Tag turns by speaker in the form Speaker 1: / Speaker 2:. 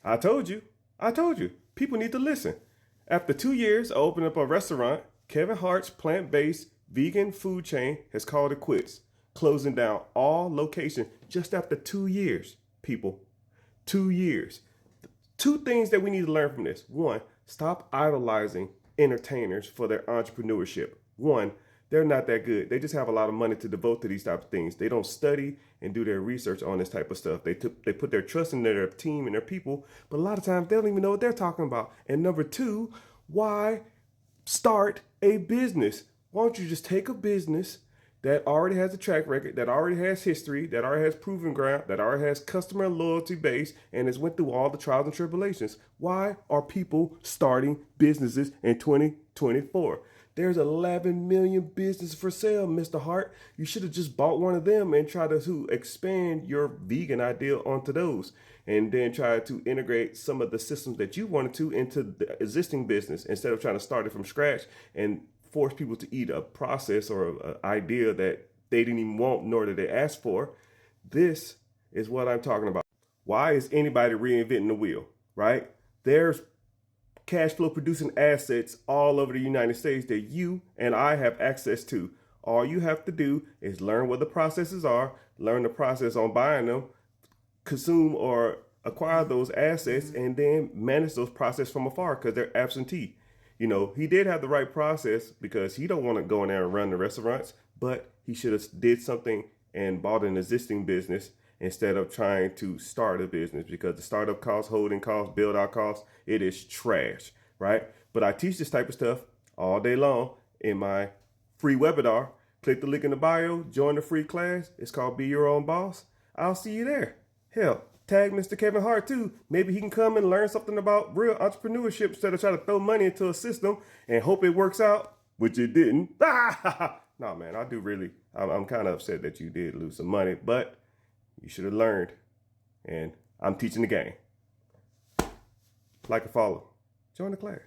Speaker 1: I told you. I told you. People need to listen. After 2 years of opening up a restaurant, Kevin Hart's plant based vegan food chain has called it quits, closing down all locations just after 2 years, people. 2 years. Two things that we need to learn from this. One, stop idolizing entertainers for their entrepreneurship. One, they're not that good. They just have a lot of money to devote to these type of things. They don't study and do their research on this type of stuff. They put their trust in their team and their people, but a lot of times they don't even know what they're talking about. And number two, why start a business? Why don't you just take a business that already has a track record, that already has history, that already has proven ground, that already has customer loyalty base, and has went through all the trials and tribulations? Why are people starting businesses in 2024? There's 11 million businesses for sale, Mr. Hart. You should have just bought one of them and tried to expand your vegan idea onto those, and then try to integrate some of the systems that you wanted to into the existing business instead of trying to start it from scratch and force people to eat a process or an idea that they didn't even want nor did they ask for. This is what I'm talking about. Why is anybody reinventing the wheel, right? There's cash flow producing assets all over the United States that you and I have access to. All you have to do is learn what the processes are, learn the process on buying them, consume or acquire those assets, and then manage those processes from afar because they're absentee. You know, he did have the right process because he don't want to go in there and run the restaurants, but he should have did something and bought an existing business instead of trying to start a business, because the startup costs, holding costs, build out costs, it is trash, right? But I teach this type of stuff all day long in my free webinar. Click the link in the bio, join the free class. It's called Be Your Own Boss. I'll see you there. Hell, tag Mr. Kevin Hart too. Maybe he can come and learn something about real entrepreneurship instead of trying to throw money into a system and hope it works out, which it didn't. No, man, I do really. I'm kind of upset that you did lose some money, but you should have learned. And I'm teaching the game. Like and follow. Join the class.